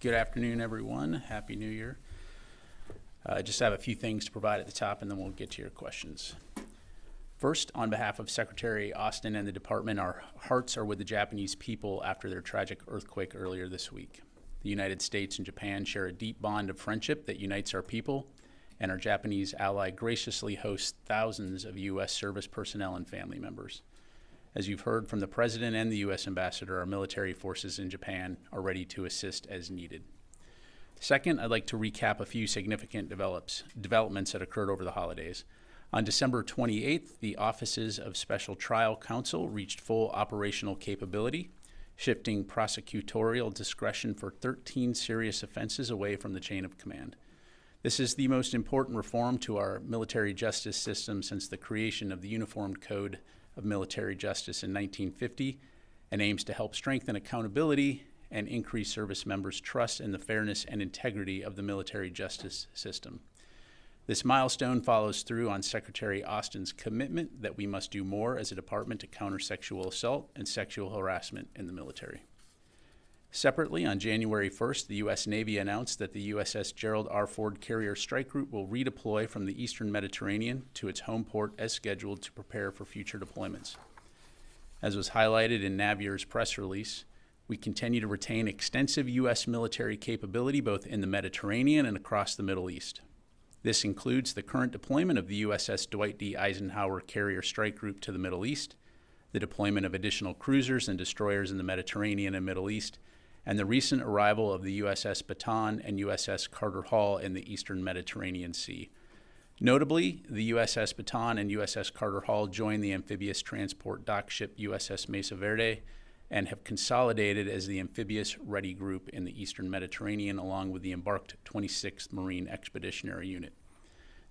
Good afternoon, everyone. Happy New Year. I just have a few things to provide at the top, and then we'll get to your questions. First, on behalf of Secretary Austin and the department, our hearts are with the Japanese people after their tragic earthquake earlier this week. The United States and Japan share a deep bond of friendship that unites our people, and our Japanese ally graciously hosts thousands of U.S. service personnel and family members. As you've heard from the President and the U.S. Ambassador, our military forces in Japan are ready to assist as needed. Second, I'd like to recap a few significant developments that occurred over the holidays. On December 28th, the Offices of Special Trial Counsel reached full operational capability, shifting prosecutorial discretion for 13 serious offenses away from the chain of command. This is the most important reform to our military justice system since the creation of the Uniform Code of Military Justice in 1950, and aims to help strengthen accountability and increase service members' trust in the fairness and integrity of the military justice system. This milestone follows through on Secretary Austin's commitment that we must do more as a department to counter sexual assault and sexual harassment in the military. Separately, on January 1st, the U.S. Navy announced that the USS Gerald R. Ford Carrier Strike Group will redeploy from the Eastern Mediterranean to its home port as scheduled to prepare for future deployments. As was highlighted in Navier's press release, we continue to retain extensive U.S. military capability both in the Mediterranean and across the Middle East. This includes the current deployment of the USS Dwight D. Eisenhower Carrier Strike Group to the Middle East, the deployment of additional cruisers and destroyers in the Mediterranean and Middle East, and the recent arrival of the USS Bataan and USS Carter Hall in the Eastern Mediterranean Sea. Notably, the USS Bataan and USS Carter Hall joined the amphibious transport dock ship USS Mesa Verde and have consolidated as the amphibious ready group in the Eastern Mediterranean along with the embarked 26th Marine Expeditionary Unit.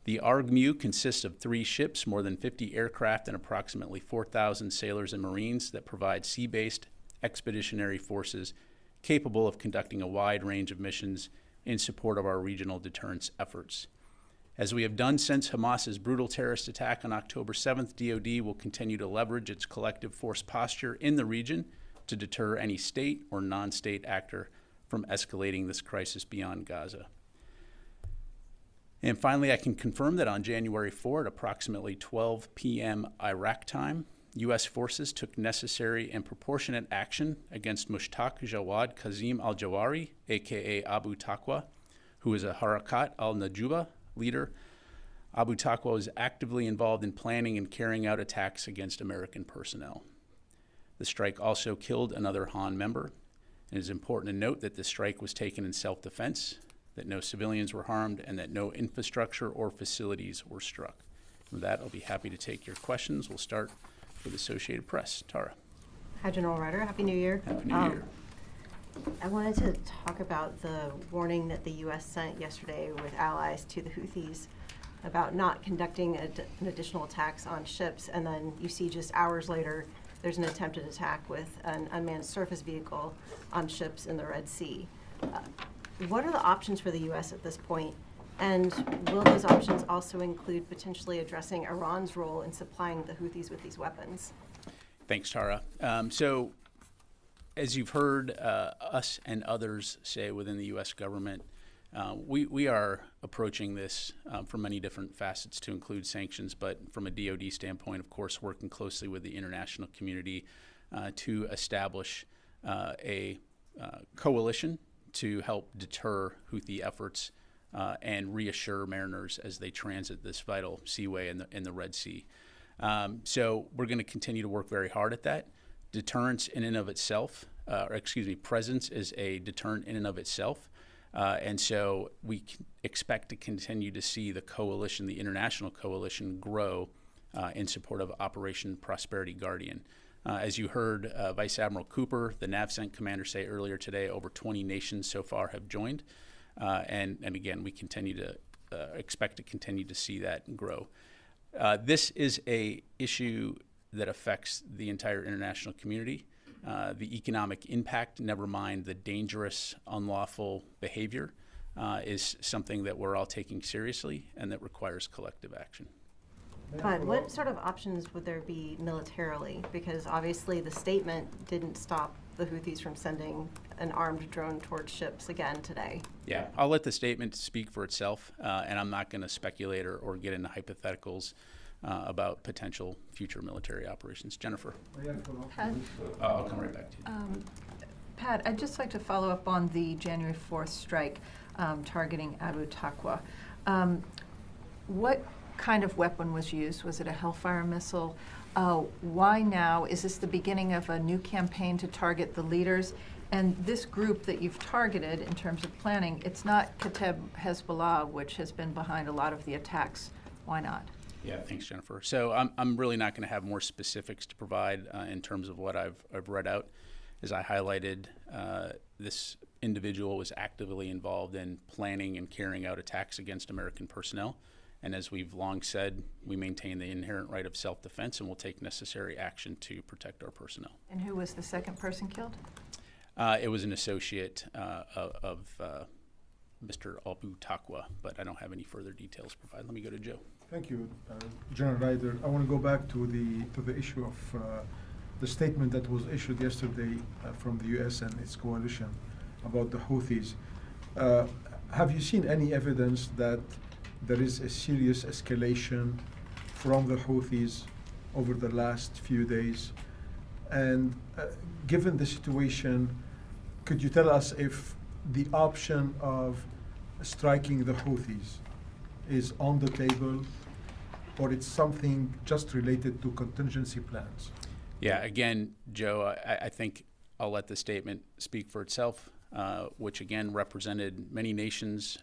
The ARGMU consists of 3 ships, more than 50 aircraft, and approximately 4,000 sailors and Marines that provide sea-based expeditionary forces capable of conducting a wide range of missions in support of our regional deterrence efforts. As we have done since Hamas's brutal terrorist attack on October 7th, DoD will continue to leverage its collective force posture in the region to deter any state or non-state actor from escalating this crisis beyond Gaza. And finally, I can confirm that on January 4 at approximately 12 p.m. Iraq time, U.S. forces took necessary and proportionate action against Mushtaq Jawad Kazim al-Jawari, aka Abu Taqwa, who is a Harakat al-Najuba leader. Abu Taqwa was actively involved in planning and carrying out attacks against American personnel. The strike also killed another Han member. It is important to note that the strike was taken in self-defense, that no civilians were harmed, and that no infrastructure or facilities were struck. With that, I'll be happy to take your questions. We'll start with Associated Press. Tara. Hi, General Ryder. Happy New Year. Happy New Year. I wanted to talk about the warning that the U.S. sent yesterday with allies to the Houthis about not conducting an additional attacks on ships, and then you see just hours later there's an attempted attack with an unmanned surface vehicle on ships in the Red Sea. What are the options for the U.S. at this point? And will those options also include potentially addressing Iran's role in supplying the Houthis with these weapons? Thanks, Tara. So, as you've heard us and others say within the U.S. government, we are approaching this from many different facets to include sanctions, but from a DoD standpoint, of course, working closely with the international community to establish a coalition to help deter Houthi efforts and reassure mariners as they transit this vital seaway in the Red Sea. So we're going to continue to work very hard at that. Deterrence in and of itself, presence is a deterrent in and of itself. And so we expect to continue to see the coalition, the international coalition, grow in support of Operation Prosperity Guardian. As you heard Vice Admiral Cooper, the NAVCENT commander, say earlier today, over 20 nations so far have joined. And again, we continue to expect to continue to see that grow. This is an issue that affects the entire international community. The economic impact, never mind the dangerous, unlawful behavior, is something that we're all taking seriously and that requires collective action. But what sort of options would there be militarily? Because obviously the statement didn't stop the Houthis from sending an armed drone towards ships again today. Yeah, I'll let the statement speak for itself, and I'm not going to speculate or get into hypotheticals about potential future military operations. Jennifer? Pat, I'll come right back to you. Pat, I'd just like to follow up on the January 4th strike targeting Abu Taqwa. What kind of weapon was used? Was it a Hellfire missile? Why now? Is this the beginning of a new campaign to target the leaders? And this group that you've targeted in terms of planning, it's not Kateb Hezbollah, which has been behind a lot of the attacks. Why not? Yeah, thanks, Jennifer. So I'm really not going to have more specifics to provide in terms of what I've read out. As I highlighted, this individual was actively involved in planning and carrying out attacks against American personnel. And as we've long said, we maintain the inherent right of self-defense and will take necessary action to protect our personnel. And who was the second person killed? It was an associate of Mr. Abu Taqwa, but I don't have any further details to provide. Let me go to Joe. Thank you, General Ryder. I want to go back to the issue of the statement that was issued yesterday from the U.S. and its coalition about the Houthis. Have you seen any evidence that there is a serious escalation from the Houthis over the last few days? And given the situation, could you tell us if the option of striking the Houthis is on the table, or it's something just related to contingency plans? Yeah, again, Joe, I think I'll let the statement speak for itself, which again represented many nations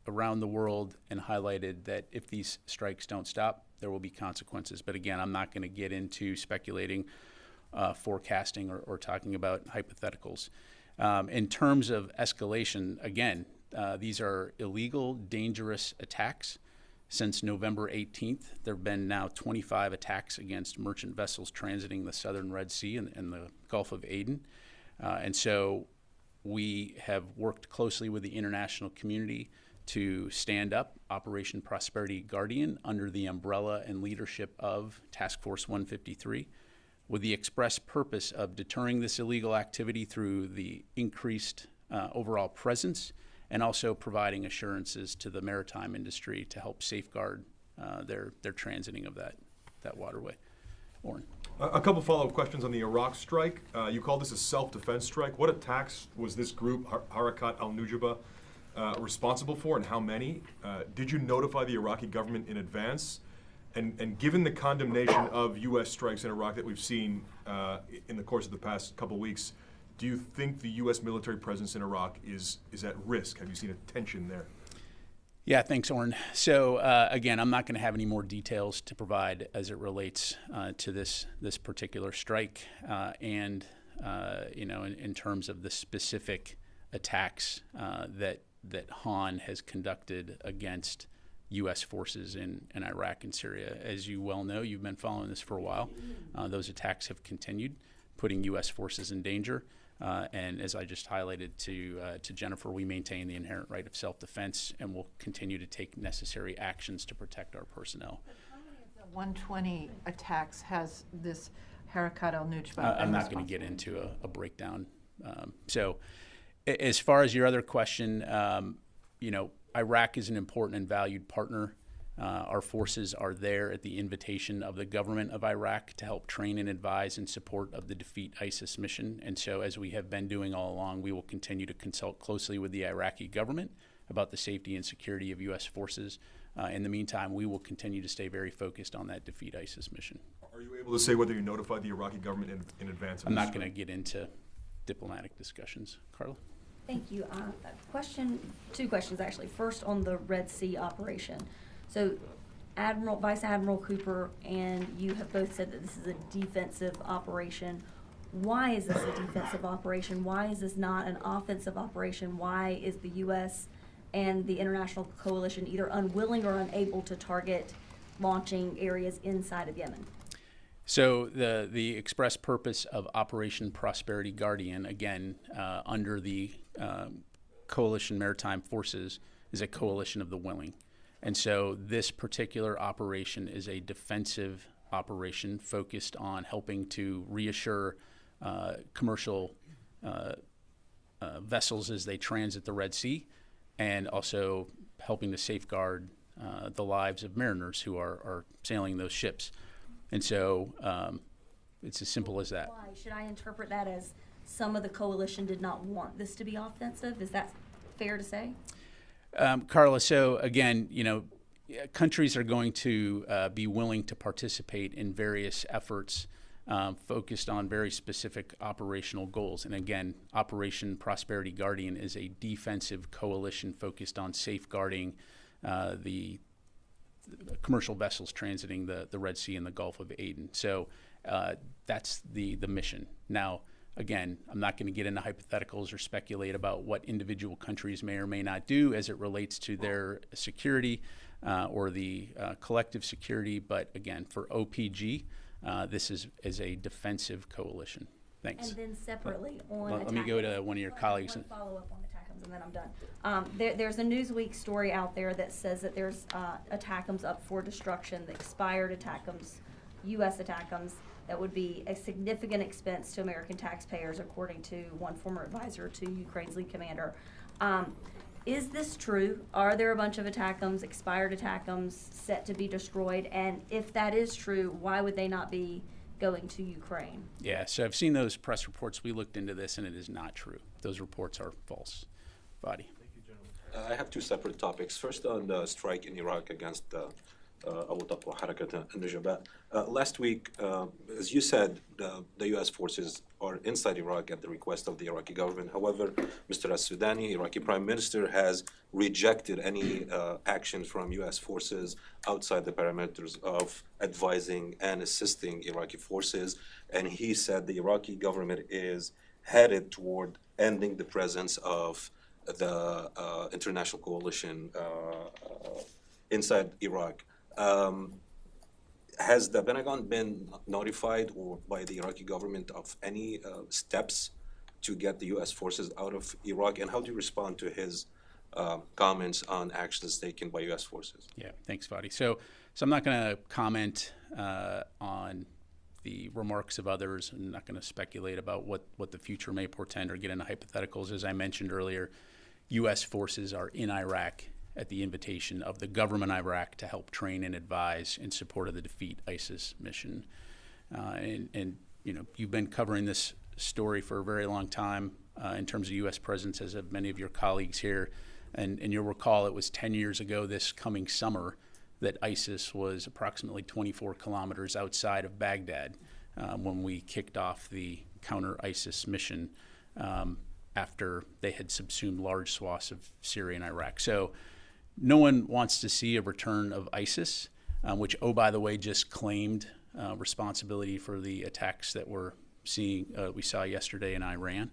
around the world and highlighted that if these strikes don't stop, there will be consequences. But again, I'm not going to get into speculating, forecasting, or talking about hypotheticals. In terms of escalation, again, these are illegal, dangerous attacks. Since November 18th, there have been now 25 attacks against merchant vessels transiting the southern Red Sea and the Gulf of Aden. And so we have worked closely with the international community to stand up Operation Prosperity Guardian under the umbrella and leadership of Task Force 153, with the express purpose of deterring this illegal activity through the increased overall presence and also providing assurances to the maritime industry to help safeguard their transiting of that waterway. Oren. A couple follow-up questions on the Iraq strike. You called this a self-defense strike. What attacks was this group, Harakat al-Nujaba, responsible for, and how many? Did you notify the Iraqi government in advance? And given the condemnation of U.S. strikes in Iraq that we've seen in the course of the past couple weeks, do you think the U.S. military presence in Iraq is at risk? Have you seen a tension there? Yeah, thanks, Oren. So again, I'm not going to have any more details to provide as it relates to this particular strike, and in terms of the specific attacks that Han has conducted against U.S. forces in Iraq and Syria. As you well know, you've been following this for a while. Those attacks have continued, putting U.S. forces in danger. And as I just highlighted to Jennifer, we maintain the inherent right of self-defense and will continue to take necessary actions to protect our personnel. But how many of the 120 attacks has this Harakat al-Nujaba? I'm not going to get into a breakdown. So as far as your other question, Iraq is an important and valued partner. Our forces are there at the invitation of the government of Iraq to help train and advise in support of the Defeat ISIS mission. And so, as we have been doing all along, we will continue to consult closely with the Iraqi government about the safety and security of U.S. forces. In the meantime, we will continue to stay very focused on that Defeat ISIS mission. Are you able to say whether you notified the Iraqi government in advance? I'm not going to get into diplomatic discussions. Carla? Thank you. Two questions actually. First, on the Red Sea operation. So Vice Admiral Cooper and you have both said that this is a defensive operation. Why is this a defensive operation? Why is this not an offensive operation? Why is the U.S. and the international coalition either unwilling or unable to target launching areas inside of Yemen? So the express purpose of Operation Prosperity Guardian, again, under the Coalition Maritime Forces, is a coalition of the willing. And so this particular operation is a defensive operation focused on helping to reassure commercial vessels as they transit the Red Sea, and also helping to safeguard the lives of mariners who are sailing those ships. And so it's as simple as that. Why? Should I interpret that as some of the coalition did not want this to be offensive? Is that fair to say? Carla, so again, countries are going to be willing to participate in various efforts focused on very specific operational goals. And again, Operation Prosperity Guardian is a defensive coalition focused on safeguarding the commercial vessels transiting the Red Sea and the Gulf of Aden. So that's the mission. Now, again, I'm not going to get into hypotheticals or speculate about what individual countries may or may not do as it relates to their security or the collective security. But again, for OPG, this is a defensive coalition. Thanks. And then separately on Let me go to one of your colleagues. One follow-up on ATACMS, and then I'm done. There's a Newsweek story out there that says that there's ATACMS up for destruction, the expired ATACMS, U.S. ATACMS, that would be a significant expense to American taxpayers, according to one former advisor to Ukraine's lead commander. Is this true? Are there a bunch of ATACMS, expired ATACMS, set to be destroyed? And if that is true, why would they not be going to Ukraine? Yeah, so I've seen those press reports. We looked into this, and it is not true. Those reports are false. Fadi. I have two separate topics. First, on the strike in Iraq against Abu Taqwa Harakat al-Nujaba. Last week, as you said, the U.S. forces are inside Iraq at the request of the Iraqi government. However, Mr. al-Sudani, Iraqi Prime Minister, has rejected any action from U.S. forces outside the parameters of advising and assisting Iraqi forces. And he said the Iraqi government is headed toward ending the presence of the international coalition inside Iraq. Has the Pentagon been notified or by the Iraqi government of any steps to get the U.S. forces out of Iraq? And how do you respond to his comments on actions taken by U.S. forces? Yeah, thanks, Fadi. So I'm not going to comment on the remarks of others. I'm not going to speculate about what the future may portend or get into hypotheticals. As I mentioned earlier, U.S. forces are in Iraq at the invitation of the government of Iraq to help train and advise in support of the Defeat ISIS mission. And you've been covering this story for a very long time in terms of U.S. presence, as have many of your colleagues here. And you'll recall it was 10 years ago this coming summer that ISIS was approximately 24 kilometers outside of Baghdad when we kicked off the counter-ISIS mission after they had subsumed large swaths of Syria and Iraq. So no one wants to see a return of ISIS, which, oh, by the way, just claimed responsibility for the attacks that we saw yesterday in Iran.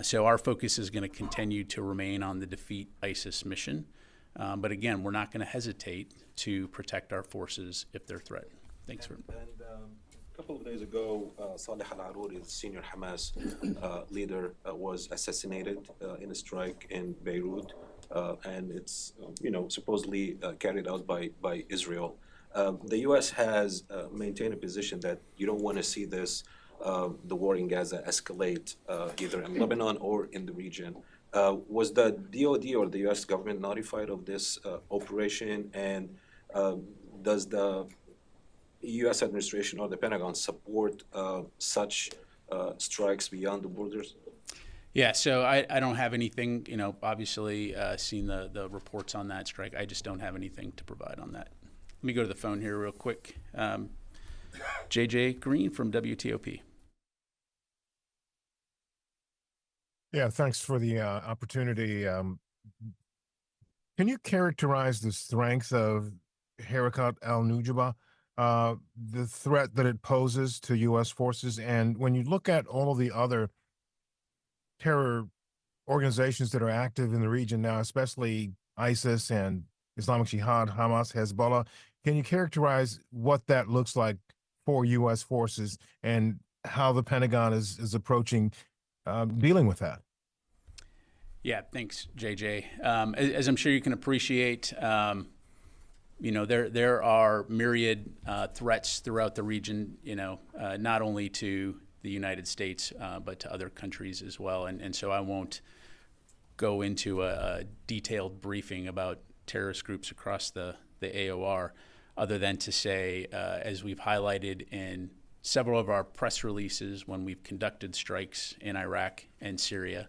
So our focus is going to continue to remain on the Defeat ISIS mission. But again, we're not going to hesitate to protect our forces if they're threatened. Thanks, And a couple of days ago, Saleh al-Aruri, the senior Hamas leader, was assassinated in a strike in Beirut. And it's supposedly carried out by Israel. The U.S. has maintained a position that you don't want to see the war in Gaza escalate either in Lebanon or in the region. Was the DoD or the U.S. government notified of this operation? And does the U.S. administration or the Pentagon support such strikes beyond the borders? Yeah, so I don't have anything, obviously seen the reports on that strike. I just don't have anything to provide on that. Let me go to the phone here real quick. JJ Green from WTOP. Yeah, thanks for the opportunity. Can you characterize the strength of Harakat al-Nujaba, the threat that it poses to U.S. forces? And when you look at all of the other terror organizations that are active in the region now, especially ISIS and Islamic Jihad, Hamas, Hezbollah, can you characterize what that looks like for U.S. forces and how the Pentagon is approaching dealing with that? Yeah, thanks, JJ. As I'm sure you can appreciate, there are myriad threats throughout the region, not only to the United States, but to other countries as well. And so I won't go into a detailed briefing about terrorist groups across the AOR, other than to say, as we've highlighted in several of our press releases when we've conducted strikes in Iraq and Syria,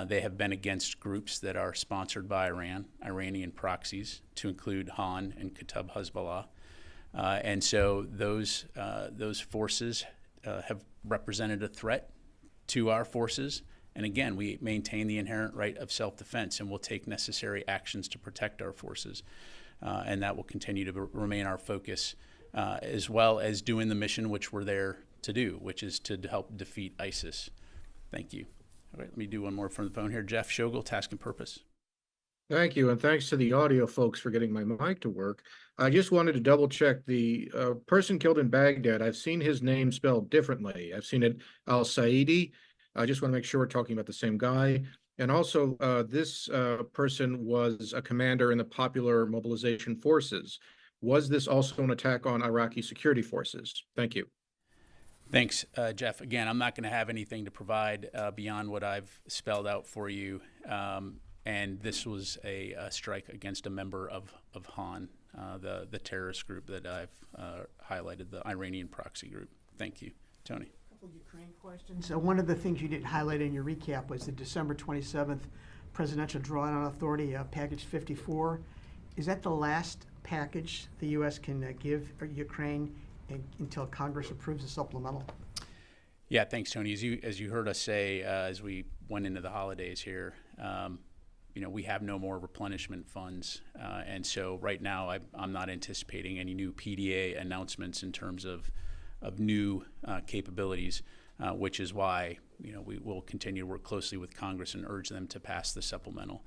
they have been against groups that are sponsored by Iran, Iranian proxies, to include Han and Kataib Hezbollah. And so those forces have represented a threat to our forces. And again, we maintain the inherent right of self-defense, and will take necessary actions to protect our forces. And that will continue to remain our focus, as well as doing the mission which we're there to do, which is to help defeat ISIS. Thank you. All right, let me do one more from the phone here. Jeff Shogel, Task and Purpose. Thank you, and thanks to the audio folks for getting my mic to work. I just wanted to double check the person killed in Baghdad. I've seen his name spelled differently. I've seen it Al-Saidi. I just want to make sure we're talking about the same guy. And also, this person was a commander in the Popular Mobilization Forces. Was this also an attack on Iraqi security forces? Thank you. Thanks, Jeff. Again, I'm not going to have anything to provide beyond what I've spelled out for you. And this was a strike against a member of Han, the terrorist group that I've highlighted, the Iranian proxy group. Thank you. Tony. Ukraine questions. One of the things you didn't highlight in your recap was the December 27th Presidential Drawdown Authority, Package 54. Is that the last package the U.S. can give Ukraine until Congress approves the supplemental? Yeah, thanks, Tony. As you heard us say as we went into the holidays here, we have no more replenishment funds, and so right now I'm not anticipating any new PDA announcements in terms of new capabilities, which is why we will continue to work closely with Congress and urge them to pass the supplemental.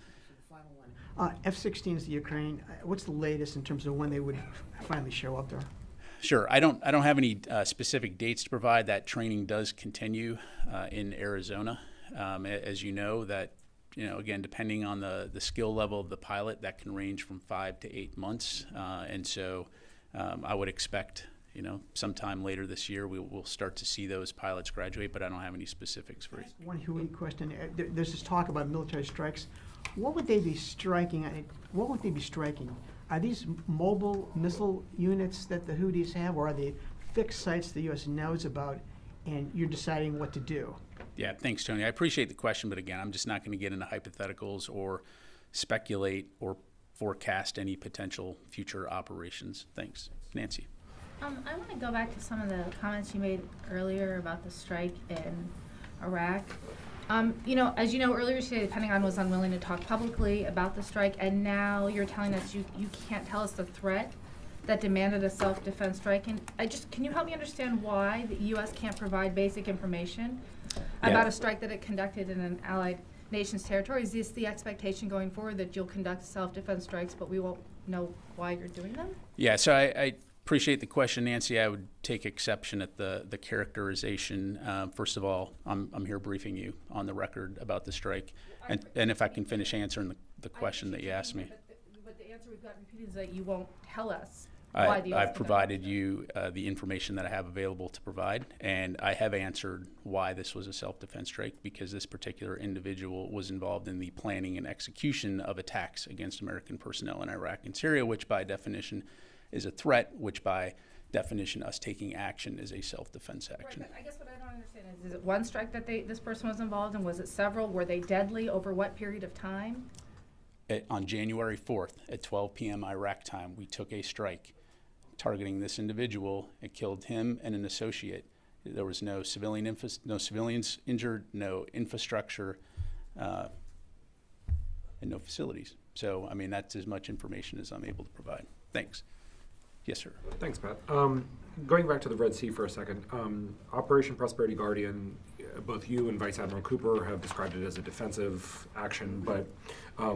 Final one. F-16s to Ukraine. What's the latest in terms of when they would finally show up there? Sure. I don't have any specific dates to provide. That training does continue in Arizona, as you know. That again, depending on the skill level of the pilot, that can range from 5 to 8 months, and so I would expect. Sometime later this year, we'll start to see those pilots graduate, but I don't have any specifics for you. One Huey question. There's this talk about military strikes. What would they be striking? What would they be striking? Are these mobile missile units that the Houthis have, or are they fixed sites the U.S. knows about, and you're deciding what to do? Yeah, thanks, Tony. I appreciate the question, but again, I'm just not going to get into hypotheticals or speculate or forecast any potential future operations. Thanks. Nancy. I want to go back to some of the comments you made earlier about the strike in Iraq. As you know, earlier today, the Pentagon was unwilling to talk publicly about the strike, and now you're telling us you can't tell us the threat that demanded a self-defense strike. And can you help me understand why the U.S. can't provide basic information about a strike that it conducted in an allied nation's territory? Is this the expectation going forward, that you'll conduct self-defense strikes, but we won't know why you're doing them? Yeah, so I appreciate the question, Nancy. I would take exception at the characterization. First of all, I'm here briefing you on the record about the strike, and if I can finish answering the question that you asked me. But the answer we've gotten repeated is that you won't tell us why the I've provided you the information that I have available to provide, and I have answered why this was a self-defense strike, because this particular individual was involved in the planning and execution of attacks against American personnel in Iraq and Syria, which by definition is a threat, which by definition us taking action is a self-defense action. Right, but I guess what I don't understand is it one strike that this person was involved in? Was it several? Were they deadly? Over what period of time? On January 4th at 12 p.m. Iraq time, we took a strike targeting this individual. It killed him and an associate. There was no civilians injured, no infrastructure, and no facilities. So, I mean, that's as much information as I'm able to provide. Thanks. Yes, sir. Thanks, Pat. Going back to the Red Sea for a second, Operation Prosperity Guardian, both you and Vice Admiral Cooper have described it as a defensive action, but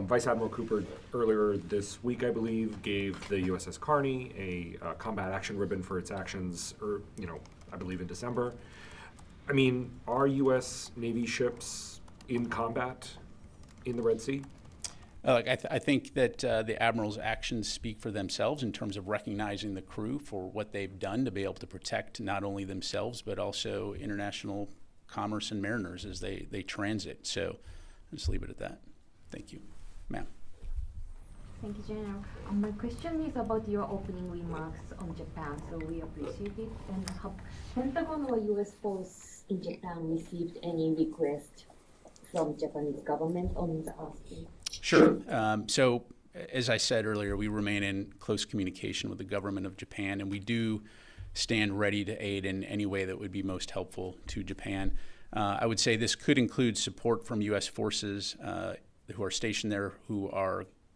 Vice Admiral Cooper earlier this week, I believe, gave the USS Carney a combat action ribbon for its actions, I believe in December. I mean, are U.S. Navy ships in combat in the Red Sea? I think that the Admiral's actions speak for themselves in terms of recognizing the crew for what they've done to be able to protect not only themselves, but also international commerce and mariners as they transit. So I'll just leave it at that. Thank you. Ma'am. Thank you, General. My question is about your opening remarks on Japan, so we appreciate it. And have Pentagon or U.S. force in Japan received any request from Japanese government on the asking? Sure. So as I said earlier, we remain in close communication with the government of Japan, and we do stand ready to aid in any way that would be most helpful to Japan. I would say this could include support from U.S. forces who are stationed there, who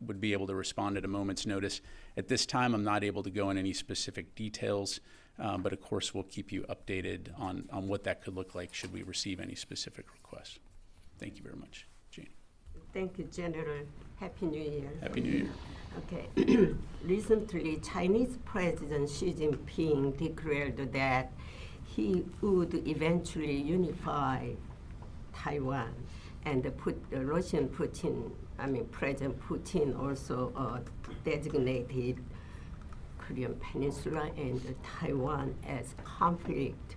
would be able to respond at a moment's notice. At this time, I'm not able to go in any specific details, but of course we'll keep you updated on what that could look like should we receive any specific requests. Thank you very much. Jane. Thank you, General. Happy New Year. Happy New Year. Okay. Recently, Chinese President Xi Jinping declared that he would eventually unify Taiwan, and President Putin also designated Korean Peninsula and Taiwan as conflict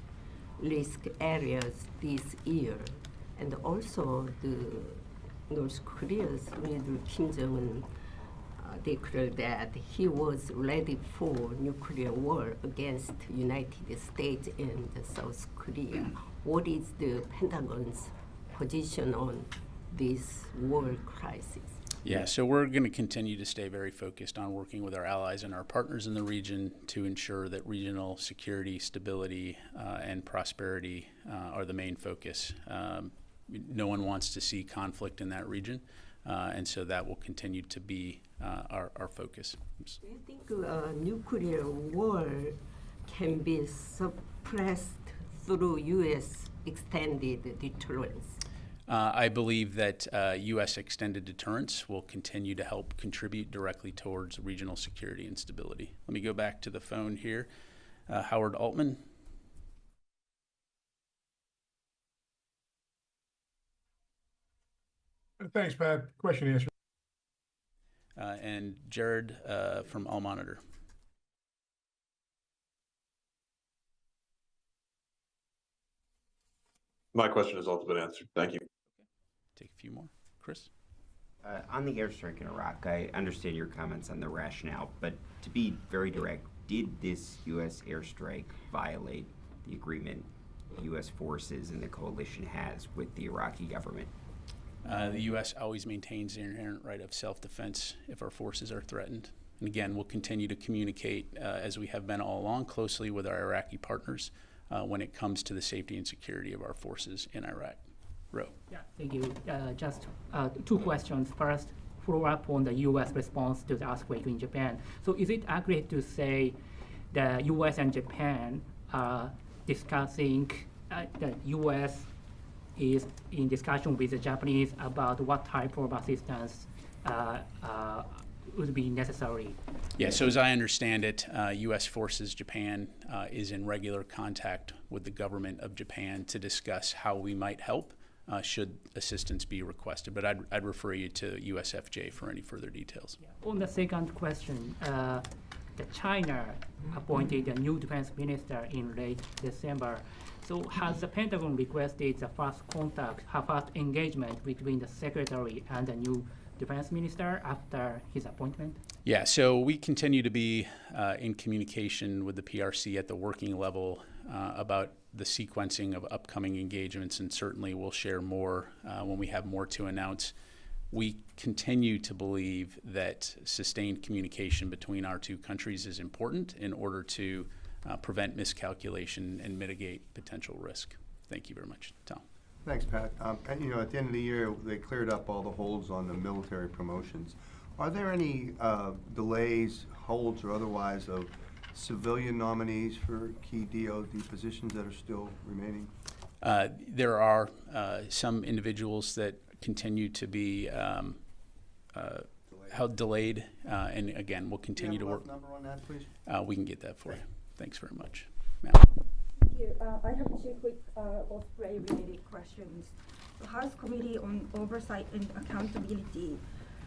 risk areas this year. And also North Korea's leader Kim Jong-un declared that he was ready for nuclear war against the United States and South Korea. What is the Pentagon's position on this war crisis? Yeah, so we're going to continue to stay very focused on working with our allies and our partners in the region to ensure that regional security, stability, and prosperity are the main focus. No one wants to see conflict in that region, and so that will continue to be our focus. Do you think nuclear war can be suppressed through U.S. extended deterrence? I believe that U.S. extended deterrence will continue to help contribute directly towards regional security and stability. Let me go back to the phone here. Howard Altman. Thanks, Pat. Question answered. And Jared from All Monitor. My question has also been answered. Thank you. Take a few more. Chris? On the airstrike in Iraq, I understand your comments on the rationale, but to be very direct, did this U.S. airstrike violate the agreement U.S. forces and the coalition has with the Iraqi government? The U.S. always maintains the inherent right of self-defense if our forces are threatened. And again, we'll continue to communicate, as we have been all along, closely with our Iraqi partners when it comes to the safety and security of our forces in Iraq. Ro. Yeah, thank you. Just two questions. First, follow up on the U.S. response to the earthquake in Japan. So is it accurate to say the U.S. and Japan are discussing, the U.S. is in discussion with the Japanese about what type of assistance would be necessary? Yeah, so as I understand it, U.S. Forces Japan is in regular contact with the government of Japan to discuss how we might help should assistance be requested. But I'd refer you to USFJ for any further details. Yeah. On the second question, China appointed a new defense minister in late December. So has the Pentagon requested the first engagement between the secretary and the new defense minister after his appointment? Yeah, so we continue to be in communication with the PRC at the working level about the sequencing of upcoming engagements, and certainly we'll share more when we have more to announce. We continue to believe that sustained communication between our two countries is important in order to prevent miscalculation and mitigate potential risk. Thank you very much. Tom. Thanks, Pat. At the end of the year, they cleared up all the holds on the military promotions. Are there any delays, holds, or otherwise of civilian nominees for key DoD positions that are still remaining? There are some individuals that continue to be delayed, and again, we'll continue to work. Do you have a rough number on that, please? We can get that for you. Thanks very much. Thank you. I have two quick Osprey-related questions. The House Committee on Oversight and Accountability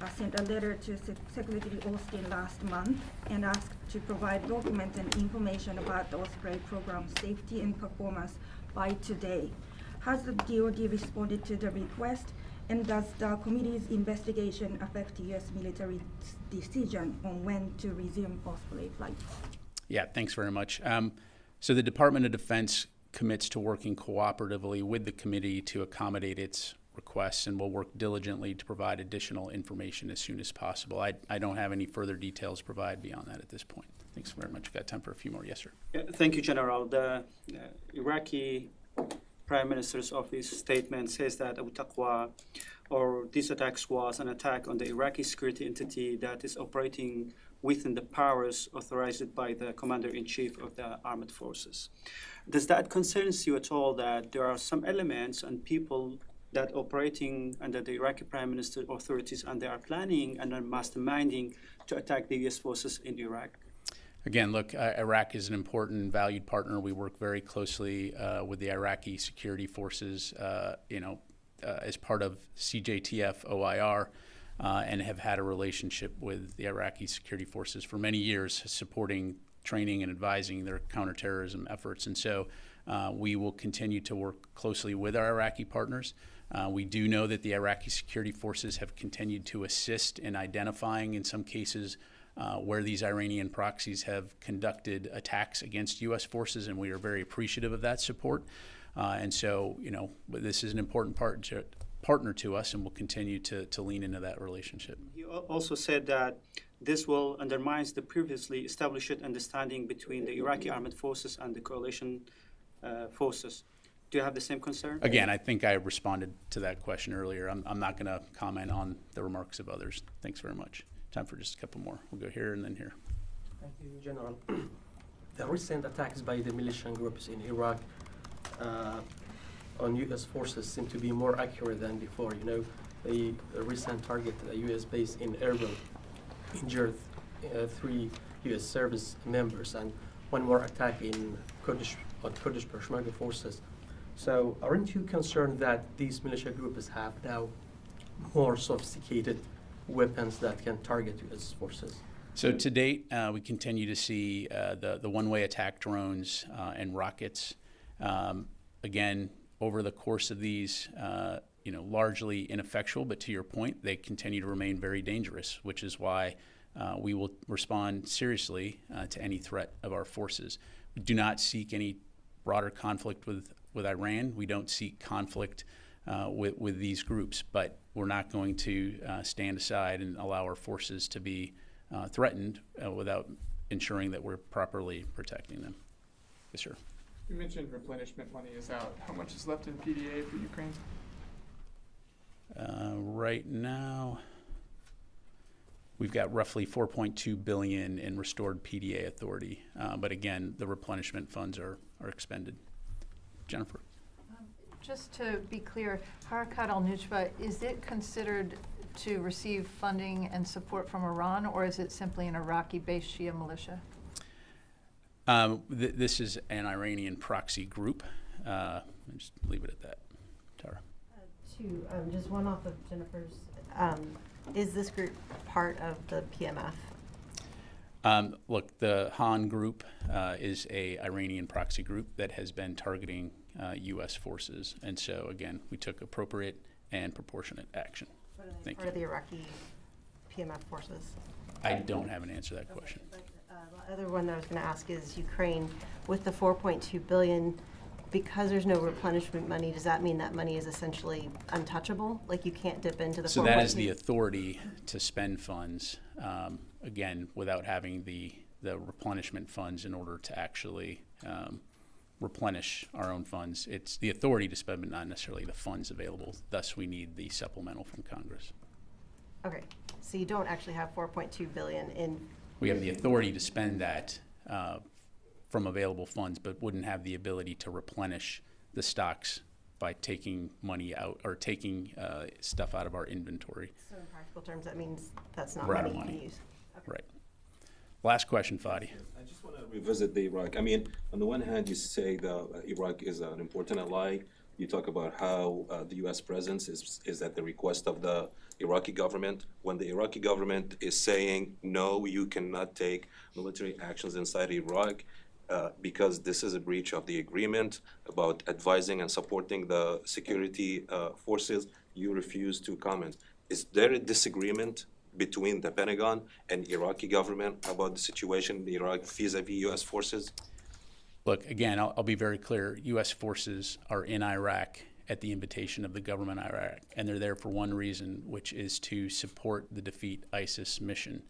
sent a letter to Secretary Austin last month and asked to provide documents and information about the Osprey program safety and performance by today. Has the DoD responded to the request, and does the committee's investigation affect the U.S. military's decision on when to resume Osprey flights? Yeah, thanks very much. So the Department of Defense commits to working cooperatively with the committee to accommodate its requests, and will work diligently to provide additional information as soon as possible. I don't have any further details to provide beyond that at this point. Thanks very much. We've got time for a few more. Yes, sir. Yeah, thank you, General. The Iraqi Prime Minister's office statement says that Abu Taqwa, or this attack was an attack on the Iraqi security entity that is operating within the powers authorized by the Commander-in-Chief of the Armed Forces. Does that concern you at all, that there are some elements and people that operating under the Iraqi Prime Minister authorities, and they are planning and are masterminding to attack the U.S. forces in Iraq? Again, look, Iraq is an important and valued partner. We work very closely with the Iraqi security forces, as part of CJTF OIR, and have had a relationship with the Iraqi security forces for many years, supporting training and advising their counterterrorism efforts. And so we will continue to work closely with our Iraqi partners. We do know that the Iraqi security forces have continued to assist in identifying, in some cases, where these Iranian proxies have conducted attacks against U.S. forces, and we are very appreciative of that support. And so, this is an important partner to us, and we'll continue to lean into that relationship. He also said that this will undermine the previously established understanding between the Iraqi armed forces and the coalition forces. Do you have the same concern? Again, I think I responded to that question earlier. I'm not going to comment on the remarks of others. Thanks very much. Time for just a couple more. We'll go here and then here. Thank you, General. The recent attacks by the militant groups in Iraq on U.S. forces seem to be more accurate than before. The recent target, a U.S. base in Erbil, injured 3 U.S. service members, and one more attack in Kurdish Peshmerga forces. So aren't you concerned that these militia groups have now more sophisticated weapons that can target U.S. forces? So to date, we continue to see the one-way attack drones and rockets. Again, over the course of these, largely ineffectual, but to your point, they continue to remain very dangerous, which is why we will respond seriously to any threat of our forces. We do not seek any broader conflict with Iran. We don't seek conflict with these groups, but we're not going to stand aside and allow our forces to be threatened without ensuring that we're properly protecting them. Yes, sir. You mentioned replenishment money is out. How much is left in PDA for Ukraine? Right now, we've got roughly $4.2 billion in restored PDA authority. But again, the replenishment funds are expended. Jennifer. Just to be clear, Harakat al-Nujba, is it considered to receive funding and support from Iran, or is it simply an Iraqi-based Shia militia? This is an Iranian proxy group. Just leave it at that. Tara. Just one off of Jennifer's. Is this group part of the PMF? Look, the Han group is a Iranian proxy group that has been targeting U.S. forces, and so again, we took appropriate and proportionate action. Thank you. Part of the Iraqi PMF forces? I don't have an answer to that question. Okay, but, the other one that I was going to ask is Ukraine. With the $4.2 billion, because there's no replenishment money, does that mean that money is essentially untouchable? Like you can't dip into the So that is the authority to spend funds, again, without having the replenishment funds in order to actually replenish our own funds. It's the authority to spend, but not necessarily the funds available. Thus, we need the supplemental from Congress. Okay, so you don't actually have $4.2 billion in. We have the authority to spend that from available funds, but wouldn't have the ability to replenish the stocks by taking money out or taking stuff out of our inventory. So in practical terms, that means that's not We're out money of you can money. use. Okay. Right. Last question, Fadi. I just want to revisit the Iraq. I mean, on the one hand, you say that Iraq is an important ally, you talk about how the U.S. presence is at the request of the Iraqi government. When the Iraqi government is saying, no, you cannot take military actions inside Iraq because this is a breach of the agreement about advising and supporting the security forces, you refuse to comment. Is there a disagreement between the Pentagon and Iraqi government about the situation in Iraq vis-a-vis U.S. forces? Look, again, I'll be very clear. U.S. forces are in Iraq at the invitation of the government of Iraq, and they're there for one reason, which is to support the Defeat ISIS mission.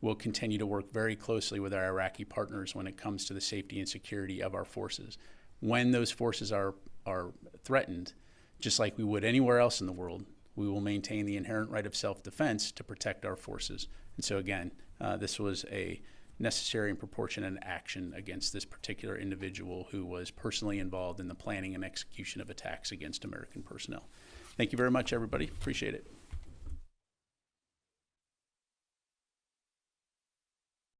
We'll continue to work very closely with our Iraqi partners when it comes to the safety and security of our forces. When those forces are threatened, just like we would anywhere else in the world, we will maintain the inherent right of self-defense to protect our forces. And so again, this was a necessary and proportionate action against this particular individual who was personally involved in the planning and execution of attacks against American personnel. Thank you very much, everybody. Appreciate it.